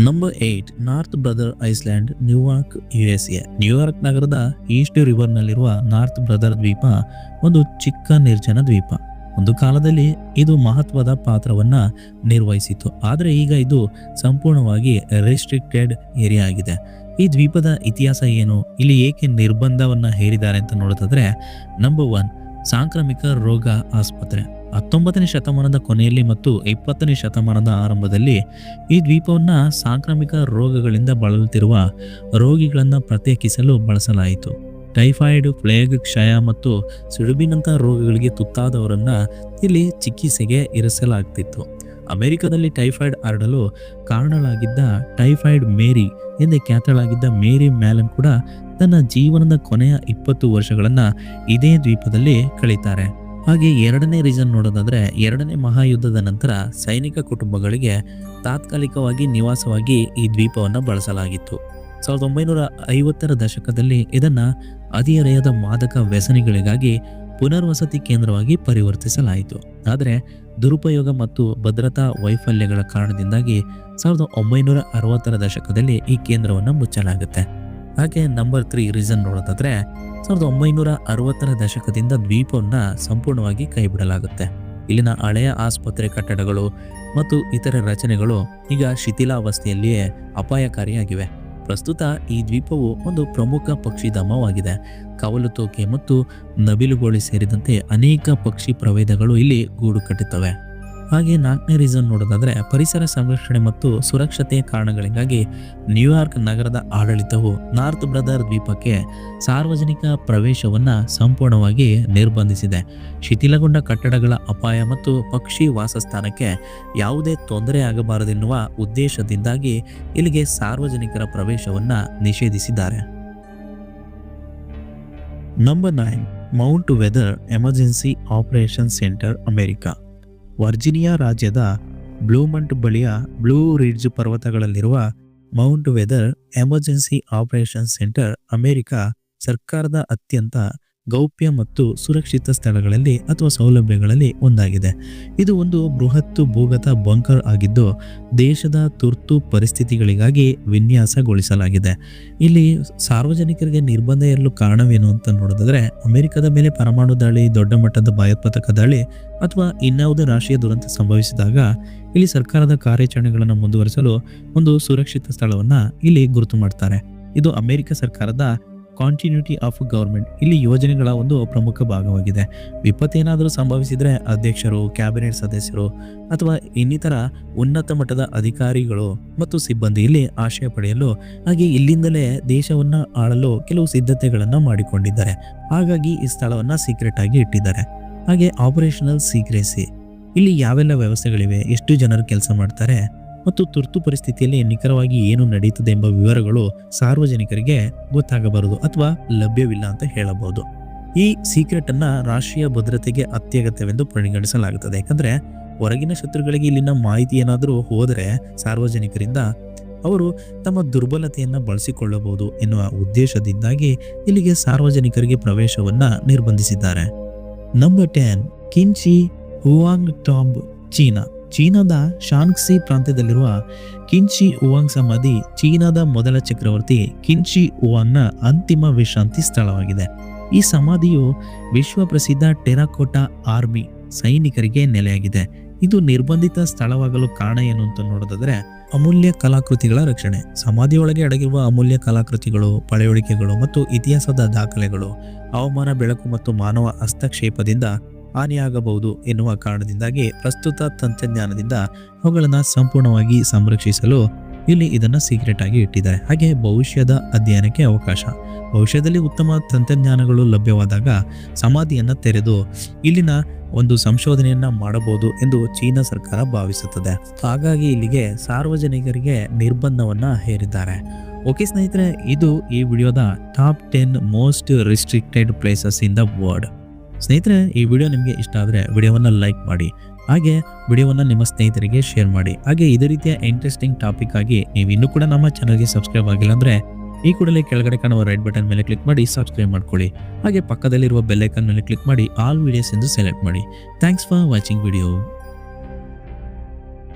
Number 8, north brother island, New York, USA. New York ನಗರದ ಈಸ್ಟ್ ರಿವರ್ನಲ್ಲಿರುವ ನಾರ್ತ್ ಬ್ರದರ್ ದ್ವೀಪ ಒಂದು ಚಿಕ್ಕ ನಿರ್ಜನ ದ್ವೀಪ. ಒಂದು ಕಾಲದಲ್ಲಿ ಇದು ಮಹತ್ವದ ಪಾತ್ರವನ್ನ ನಿರ್ವಹಿಸಿತು, ಆದರೆ ಈಗ ಇದು ಸಂಪೂರ್ಣವಾಗಿ ರೆಸ್ಟ್ರಿಕ್ಟೆಡ್ ಏರಿಯಾ ಆಗಿದೆ. ಈ ದ್ವೀಪದ ಇತಿಹಾಸ ಏನು, ಇಲ್ಲಿ ಏಕೆ ನಿರ್ಬಂಧವನ್ನ ಹೇರಿದ್ದಾರೆ ಅಂತ ನೋಡೋದಾದ್ರೆ, ನಂಬರ್ 1, ಸಾಂಕ್ರಾಮಿಕ ರೋಗ ಆಸ್ಪತ್ರೆ. 19ನೇ ಶತಮಾನದ ಕೊನೆಯಲ್ಲಿ ಮತ್ತು 20ನೇ ಶತಮಾನದ ಆರಂಭದಲ್ಲಿ ಈ ದ್ವೀಪವನ್ನ ಸಾಂಕ್ರಾಮಿಕ ರೋಗಗಳಿಂದ ಬಳಲುತ್ತಿರುವ ರೋಗಿಗಳನ್ನ ಪ್ರತ್ಯೇಕಿಸಲು ಬಳಸಲಾಯಿತು. ಟೈಫಾಯ್ಡ್, ಪ್ಲೇಗ್, ಕ್ಷಯ ಮತ್ತು ಸಿಡುಬಿನಂತಹ ರೋಗಗಳಿಗೆ ತುತ್ತಾದವರನ್ನ ಇಲ್ಲಿ ಚಿಕಿತ್ಸೆಗೆ ಇರಿಸಲಾಗ್ತಿತ್ತು. ಅಮೆರಿಕದಲ್ಲಿ ಟೈಫಾಯ್ಡ್ ಹರಡಲು ಕಾರಣಲಾಗಿದ್ದ ಟೈಫಾಯ್ಡ್ ಮೇರಿ ಎಂದೇ ಖ್ಯಾತಳಾಗಿದ್ದ ಮೇರಿ ಮ್ಯಾಲನ್ ಕೂಡ ತನ್ನ ಜೀವನದ ಕೊನೆಯ 20 ವರ್ಷಗಳನ್ನ ಇದೇ ದ್ವೀಪದಲ್ಲಿ ಕಳೀತಾರೆ. ಹಾಗೆ ಎರಡನೇ ರೀಸನ್ ನೋಡೋದಾದ್ರೆ, ಎರಡನೇ ಮಹಾಯುದ್ಧದ ನಂತರ ಸೈನಿಕ ಕುಟುಂಬಗಳಿಗೆ ತಾತ್ಕಾಲಿಕವಾಗಿ ನಿವಾಸವಾಗಿ ಈ ದ್ವೀಪವನ್ನು ಬಳಸಲಾಗಿತ್ತು. 1950ರ ದಶಕದಲ್ಲಿ ಇದನ್ನ ಹದಿಹರೆಯದ ಮಾದಕ ವ್ಯಸನಿಗಳಿಗಾಗಿ ಪುನರ್ವಸತಿ ಕೇಂದ್ರವಾಗಿ ಪರಿವರ್ತಿಸಲಾಯಿತು. ಆದರೆ ದುರುಪಯೋಗ ಮತ್ತು ಭದ್ರತಾ ವೈಫಲ್ಯಗಳ ಕಾರಣದಿಂದಾಗಿ 1960ರ ದಶಕದಲ್ಲಿ ಈ ಕೇಂದ್ರವನ್ನು ಮುಚ್ಚಲಾಗುತ್ತೆ. ಹಾಗೆ ನಂಬರ್ 3 ರೀಸನ್ ನೋಡೋದಾದ್ರೆ, 1960ರ ದಶಕದಿಂದ ದ್ವೀಪವನ್ನ ಸಂಪೂರ್ಣವಾಗಿ ಕೈಬಿಡಲಾಗುತ್ತೆ. ಇಲ್ಲಿನ ಹಳೆಯ ಆಸ್ಪತ್ರೆ ಕಟ್ಟಡಗಳು ಮತ್ತು ಇತರ ರಚನೆಗಳು ಈಗ ಶಿಥಿಲಾವಸ್ಥೆಯಲ್ಲಿಯೇ ಅಪಾಯಕಾರಿಯಾಗಿವೆ. ಪ್ರಸ್ತುತ ಈ ದ್ವೀಪವು ಒಂದು ಪ್ರಮುಖ ಪಕ್ಷಿಧಾಮವಾಗಿದೆ. ಕವಲುತೋಕೆ ಮತ್ತು ನವಿಲುಗೋಳಿ ಸೇರಿದಂತೆ ಅನೇಕ ಪಕ್ಷಿ ಪ್ರಭೇದಗಳು ಇಲ್ಲಿ ಗೂಡು ಕಟ್ಟುತ್ತವೆ. ಹಾಗೆ 4ನೇ ರೀಸನ್ ನೋಡೋದಾದ್ರೆ, ಪರಿಸರ ಸಂರಕ್ಷಣೆ ಮತ್ತು ಸುರಕ್ಷತೆಯ ಕಾರಣಗಳಿಗಾಗಿ ನ್ಯೂಯಾರ್ಕ್ ನಗರದ ಆಡಳಿತವು ನಾರ್ತ್ ಬ್ರದರ್ ದ್ವೀಪಕ್ಕೆ ಸಾರ್ವಜನಿಕ ಪ್ರವೇಶವನ್ನ ಸಂಪೂರ್ಣವಾಗಿ ನಿರ್ಬಂಧಿಸಿದೆ. ಶಿಥಿಲಗೊಂಡ ಕಟ್ಟಡಗಳ ಅಪಾಯ ಮತ್ತು ಪಕ್ಷಿ ವಾಸಸ್ಥಾನಕ್ಕೆ ಯಾವುದೇ ತೊಂದರೆ ಆಗಬಾರದೆನ್ನುವ ಉದ್ದೇಶದಿಂದಾಗಿ ಇಲ್ಲಿಗೆ ಸಾರ್ವಜನಿಕರ ಪ್ರವೇಶವನ್ನ ನಿಷೇಧಿಸಿದ್ದಾರೆ. Number 9, Mount Weather emergency operation centre, America. Virginia ರಾಜ್ಯದ ಬ್ಲೂಮಂಟ್ ಬಳಿಯ ಬ್ಲೂ ರಿಡ್ಜ್ ಪರ್ವತಗಳಲ್ಲಿರುವ Mount Weather emergency operation centre America ಸರ್ಕಾರದ ಅತ್ಯಂತ ಗೌಪ್ಯ ಮತ್ತು ಸುರಕ್ಷಿತ ಸ್ಥಳಗಳಲ್ಲಿ ಅಥವಾ ಸೌಲಭ್ಯಗಳಲ್ಲಿ ಒಂದಾಗಿದೆ. ಇದು ಒಂದು ಬೃಹತ್ ಭೂಗತ ಬಂಕರ್ ಆಗಿದ್ದು ದೇಶದ ತುರ್ತು ಪರಿಸ್ಥಿತಿಗಳಿಗಾಗಿ ವಿನ್ಯಾಸಗೊಳಿಸಲಾಗಿದೆ. ಇಲ್ಲಿ ಸಾರ್ವಜನಿಕರಿಗೆ ನಿರ್ಬಂಧ ಇರಲು ಕಾರಣವೇನು ಅಂತ ನೋಡೋದಾದ್ರೆ, ಅಮೆರಿಕದ ಮೇಲೆ ಪರಮಾಣು ದಾಳಿ, ದೊಡ್ಡ ಮಟ್ಟದ ಭಯೋತ್ಪಾದಕ ದಾಳಿ ಅಥವಾ ಇನ್ಯಾವುದೇ ರಾಷ್ಟ್ರೀಯ ದುರಂತ ಸಂಭವಿಸಿದಾಗ ಇಲ್ಲಿ ಸರ್ಕಾರದ ಕಾರ್ಯಾಚರಣೆಗಳನ್ನು ಮುಂದುವರಿಸಲು ಒಂದು ಸುರಕ್ಷಿತ ಸ್ಥಳವನ್ನ ಇಲ್ಲಿ ಗುರುತು ಮಾಡ್ತಾರೆ. ಇದು ಅಮೆರಿಕ ಸರ್ಕಾರದ ಕಾಂಟಿನ್ಯೂಟಿ ಆಫ್ ಗವರ್ಮೆಂಟ್ ಇಲ್ಲಿ ಯೋಜನೆಗಳ ಒಂದು ಪ್ರಮುಖ ಭಾಗವಾಗಿದೆ. ವಿಪತ್ತೇನಾದರೂ ಸಂಭವಿಸಿದರೆ ಅಧ್ಯಕ್ಷರು, ಕ್ಯಾಬಿನೆಟ್ ಸದಸ್ಯರು ಅಥವಾ ಇನ್ನಿತರ ಉನ್ನತ ಮಟ್ಟದ ಅಧಿಕಾರಿಗಳು ಮತ್ತು ಸಿಬ್ಬಂದಿ ಇಲ್ಲಿ ಆಶ್ರಯ ಪಡೆಯಲು ಹಾಗೆ ಇಲ್ಲಿಂದಲೇ ದೇಶವನ್ನ ಆಳಲು ಕೆಲವು ಸಿದ್ಧತೆಗಳನ್ನು ಮಾಡಿಕೊಂಡಿದ್ದಾರೆ. ಹಾಗಾಗಿ ಈ ಸ್ಥಳವನ್ನ ಸೀಕ್ರೆಟ್ ಆಗಿ ಇಟ್ಟಿದ್ದಾರೆ. ಹಾಗೆ ಆಪರೇಷನಲ್ ಸೀಕ್ರೆಸಿ ಇಲ್ಲಿ ಯಾವೆಲ್ಲ ವ್ಯವಸ್ಥೆಗಳಿವೆ, ಎಷ್ಟು ಜನರು ಕೆಲಸ ಮಾಡ್ತಾರೆ ಮತ್ತು ತುರ್ತು ಪರಿಸ್ಥಿತಿಯಲ್ಲಿ ನಿಖರವಾಗಿ ಏನು ನಡೀತದೆ ಎಂಬ ವಿವರಗಳು ಸಾರ್ವಜನಿಕರಿಗೆ ಗೊತ್ತಾಗಬಾರದು ಅಥವಾ ಲಭ್ಯವಿಲ್ಲ ಅಂತ ಹೇಳಬಹುದು. ಈ ಸೀಕ್ರೆಟ್ ಅನ್ನ ರಾಷ್ಟ್ರೀಯ ಭದ್ರತೆಗೆ ಅತ್ಯಗತ್ಯವೆಂದು ಪರಿಗಣಿಸಲಾಗುತ್ತದೆ. ಯಾಕಂದ್ರೆ ಹೊರಗಿನ ಶತ್ರುಗಳಿಗೆ ಇಲ್ಲಿನ ಮಾಹಿತಿ ಏನಾದರೂ ಹೋದರೆ ಸಾರ್ವಜನಿಕರಿಂದ ಅವರು ತಮ್ಮ ದುರ್ಬಲತೆಯನ್ನ ಬಳಸಿಕೊಳ್ಳಬಹುದು ಎನ್ನುವ ಉದ್ದೇಶದಿಂದಾಗಿ ಇಲ್ಲಿಗೆ ಸಾರ್ವಜನಿಕರಿಗೆ ಪ್ರವೇಶವನ್ನ ನಿರ್ಬಂಧಿಸಿದ್ದಾರೆ. ನಂಬರ್ 10 ಕಿನ್ಶಿ ಹುವಾಂಗ್ ಟಾಂಬ್, ಚೀನಾದ ಶಾನ್ಕ್ಸಿ ಪ್ರಾಂತ್ಯದಲ್ಲಿರುವ ಕಿನ್ಶಿ ಹುವಾಂಗ್ ಸಮಾಧಿ ಚೀನಾದ ಮೊದಲ ಚಕ್ರವರ್ತಿ ಕಿನ್ಶಿ ಹುವಾಂಗ್ನ ಅಂತಿಮ ವಿಶ್ರಾಂತಿ ಸ್ಥಳವಾಗಿದೆ. ಈ ಸಮಾಧಿಯು ವಿಶ್ವ ಪ್ರಸಿದ್ಧ ಟೆರಾಕೋಟಾ ಆರ್ಮಿ ಸೈನಿಕರಿಗೆ ನೆಲೆಯಾಗಿದೆ. ಇದು ನಿರ್ಬಂಧಿತ ಸ್ಥಳವಾಗಲು ಕಾರಣ ಏನು ಅಂತ ನೋಡೋದಾದ್ರೆ ಅಮೂಲ್ಯ ಕಲಾಕೃತಿಗಳ ರಕ್ಷಣೆ. ಸಮಾಧಿಯೊಳಗೆ ಅಡಗಿರುವ ಅಮೂಲ್ಯ ಕಲಾಕೃತಿಗಳು, ಪಳೆಯುಳಿಕೆಗಳು ಮತ್ತು ಇತಿಹಾಸದ ದಾಖಲೆಗಳು ಹವಾಮಾನ, ಬೆಳಕು ಮತ್ತು ಮಾನವ ಹಸ್ತಕ್ಷೇಪದಿಂದ ಹಾನಿಯಾಗಬಹುದು ಎನ್ನುವ ಕಾರಣದಿಂದಾಗಿ ಪ್ರಸ್ತುತ ತಂತ್ರಜ್ಞಾನದಿಂದ ಅವುಗಳನ್ನು ಸಂಪೂರ್ಣವಾಗಿ ಸಂರಕ್ಷಿಸಲು ಇಲ್ಲಿ ಇದನ್ನು ಸೀಕ್ರೆಟ್ ಆಗಿ ಇಟ್ಟಿದ್ದಾರೆ. ಹಾಗೆ ಭವಿಷ್ಯದ ಅಧ್ಯಯನಕ್ಕೆ ಅವಕಾಶ. ಭವಿಷ್ಯದಲ್ಲಿ ಉತ್ತಮ ತಂತ್ರಜ್ಞಾನಗಳು ಲಭ್ಯವಾದಾಗ ಸಮಾಧಿಯನ್ನು ತೆರೆದು ಇಲ್ಲಿನ ಒಂದು ಸಂಶೋಧನೆಯನ್ನ ಮಾಡಬಹುದು ಎಂದು ಚೀನಾ ಸರ್ಕಾರ ಭಾವಿಸುತ್ತದೆ. ಹಾಗಾಗಿ ಇಲ್ಲಿಗೆ ಸಾರ್ವಜನಿಕರಿಗೆ ನಿರ್ಬಂಧವನ್ನ ಹೇರಿದ್ದಾರೆ. ಓಕೆ ಸ್ನೇಹಿತರೆ, ಇದು ಈ ವಿಡಿಯೋದ top 10 most restricted places in the world. ಸ್ನೇಹಿತರೆ, ಈ ವಿಡಿಯೋ ನಿಮಗೆ ಇಷ್ಟ ಆದರೆ ವಿಡಿಯೋವನ್ನು ಲೈಕ್ ಮಾಡಿ, ಹಾಗೆ ವಿಡಿಯೋವನ್ನು ನಿಮ್ಮ ಸ್ನೇಹಿತರಿಗೆ ಶೇರ್ ಮಾಡಿ. ಹಾಗೆ ಇದೇ ರೀತಿಯ ಇಂಟ್ರೆಸ್ಟಿಂಗ್ ಟಾಪಿಕ್ ಆಗಿ ನೀವು ಇನ್ನೂ ಕೂಡ ನಮ್ಮ ಚಾನಲ್ಗೆ ಸಬ್ಸ್ಕ್ರೈಬ್ ಆಗಿಲ್ಲ ಅಂದರೆ ಈ ಕೂಡಲೇ ಕೆಳಗಡೆ ಕಾಣುವ ರೈಟ್ ಬಟನ್ ಮೇಲೆ ಕ್ಲಿಕ್ ಮಾಡಿ ಸಬ್ಸ್ಕ್ರೈಬ್ ಮಾಡ್ಕೊಳ್ಳಿ. ಹಾಗೆ ಪಕ್ಕದಲ್ಲಿರುವ ಬೆಲ್ ಐಕಾನ್ ಮೇಲೆ ಕ್ಲಿಕ್ ಮಾಡಿ ಆಲ್ ವಿಡಿಯೋಸ್ ಎಂದು ಸೆಲೆಕ್ಟ್ ಮಾಡಿ. Thanks for watching video.